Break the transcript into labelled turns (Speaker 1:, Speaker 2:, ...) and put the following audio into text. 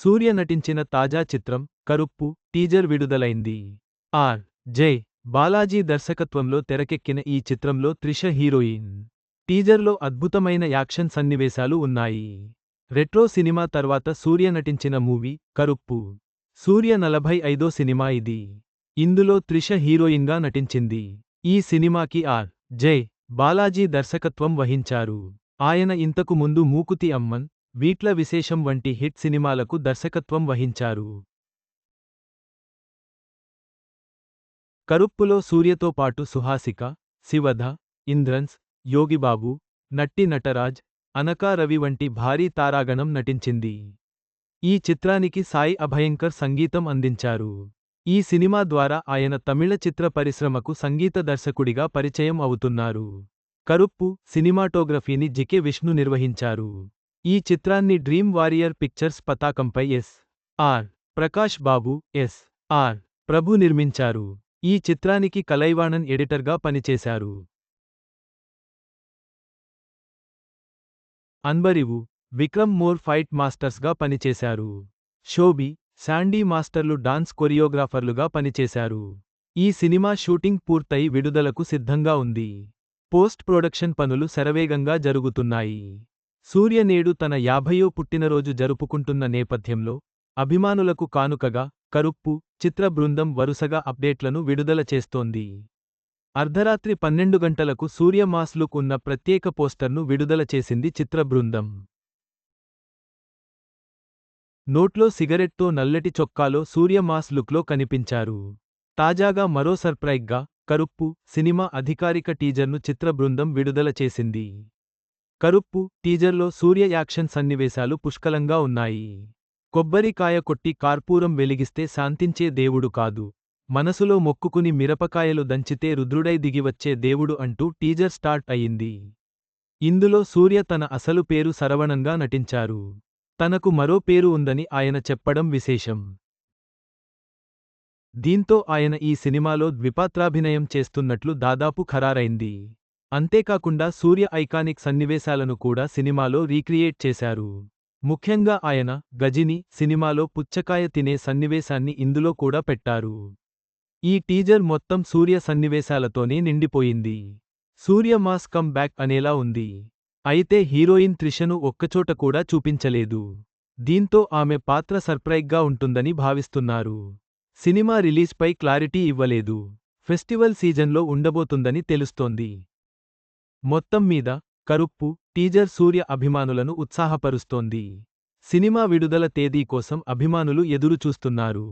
Speaker 1: సూర్య నటించిన తాజా చిత్రం కరుప్పు టీజర్ విడుదలైంది. ఆర్. జె. బాలాజీ దర్శకత్వంలో తెరకెక్కిన ఈ చిత్రంలో త్రిష హీరోయిన్. టీజర్లో అద్భుతమైన యాక్షన్ సన్నివేశాలు ఉన్నాయి. రెట్రో సినిమా తర్వాత సూర్య నటించిన మూవీ కరుప్పు. సూర్య 45వ సినిమా ఇది. ఇందులో త్రిష హీరోయిన్గా నటించింది. ఈ సినిమాకి ఆర్. జె. బాలాజీ దర్శకత్వం వహించారు. ఆయన ఇంతకు ముందు మూకుతి అమ్మన్, వీట్ల విశేషం వంటి హిట్ సినిమాలకు దర్శకత్వం వహించారు. కరుప్పులో సూర్యతో పాటు సుహాసిక, శివధ, ఇంద్రన్స్, యోగిబాబు, నట్టి నటరాజ్, అనకా రవి వంటి భారీ తారాగణం నటించింది. ఈ చిత్రానికి సాయి అభయంకర్ సంగీతం అందించారు. ఈ సినిమా ద్వారా ఆయన తమిళ చిత్ర పరిశ్రమకు సంగీత దర్శకుడిగా పరిచయం అవుతున్నారు. కరుప్పు సినిమాటోగ్రఫీని జికె విష్ణు నిర్వహించారు. ఈ చిత్రాన్ని డ్రీమ్ వారియర్ పిక్చర్స్ పతాకంపై S. R. Prakash Babu, S. R. Prabhu నిర్మించారు. ఈ చిత్రానికి కలైవాణన్ ఎడిటర్గా పనిచేశారు. అన్బరివు, విక్రమ్ మోర్ ఫైట్ మాస్టర్స్గా పనిచేశారు. శోభి, శాండీ మాస్టర్లు డాన్స్ కొరియోగ్రాఫర్లుగా పనిచేశారు. ఈ సినిమా షూటింగ్ పూర్తయి విడుదలకు సిద్ధంగా ఉంది. పోస్ట్ ప్రొడక్షన్ పనులు శరవేగంగా జరుగుతున్నాయి. సూర్య నేడు తన 50వ పుట్టినరోజు జరుపుకుంటున్న నేపథ్యంలో అభిమానులకు కానుకగా కరుప్పు చిత్ర బృందం వరుసగా అప్డేట్లను విడుదల చేస్తోంది. అర్ధరాత్రి 12 గంటలకు సూర్య మాస్ లుక్ ఉన్న ప్రత్యేక పోస్టర్ను విడుదల చేసింది చిత్ర బృందం. నోట్లో సిగరెట్తో నల్లటి చొక్కాలో సూర్య మాస్ లుక్లో కనిపించారు. తాజాగా మరో సర్ప్రైజ్గా కరుప్పు సినిమా అధికారిక టీజర్ను చిత్ర బృందం విడుదల చేసింది. కరుప్పు టీజర్లో సూర్య యాక్షన్ సన్నివేశాలు పుష్కలంగా ఉన్నాయి. కొబ్బరికాయ కొట్టి కార్పూరం వెలిగిస్తే శాంతించే దేవుడు కాదు, మనసులో మొక్కుకుని మిరపకాయలు దంచితే రుద్రుడై దిగివచ్చే దేవుడు అంటూ టీజర్ స్టార్ట్ అయింది. ఇందులో సూర్య తన అసలు పేరు శరవణన్గా నటించారు. తనకు మరో పేరు ఉందని ఆయన చెప్పడం విశేషం. దీంతో ఆయన ఈ సినిమాలో ద్విపాత్రాభినయం చేస్తున్నట్లు దాదాపు ఖరారైంది. అంతేకాకుండా సూర్య ఐకానిక్ సన్నివేశాలను కూడా సినిమాలో రీక్రియేట్ చేశారు. ముఖ్యంగా ఆయన గజిని సినిమాలో పుచ్చకాయ తినే సన్నివేశాన్ని ఇందులో కూడా పెట్టారు. ఈ టీజర్ మొత్తం సూర్య సన్నివేశాలతోనే నిండిపోయింది. సూర్య మాస్ కమ్ బ్యాక్ అనేలా ఉంది. అయితే హీరోయిన్ త్రిషను ఒక్కచోట కూడా చూపించలేదు. దీంతో ఆమె పాత్ర సర్ప్రైజ్గా ఉంటుందని భావిస్తున్నారు. సినిమా రిలీజ్పై క్లారిటీ ఇవ్వలేదు. ఫెస్టివల్ సీజన్లో ఉండబోతుందని తెలుస్తోంది. మొత్తం మీద కరుప్పు టీజర్ సూర్య అభిమానులను ఉత్సాహపరుస్తోంది. సినిమా విడుదల తేదీ కోసం అభిమానులు ఎదురుచూస్తున్నారు.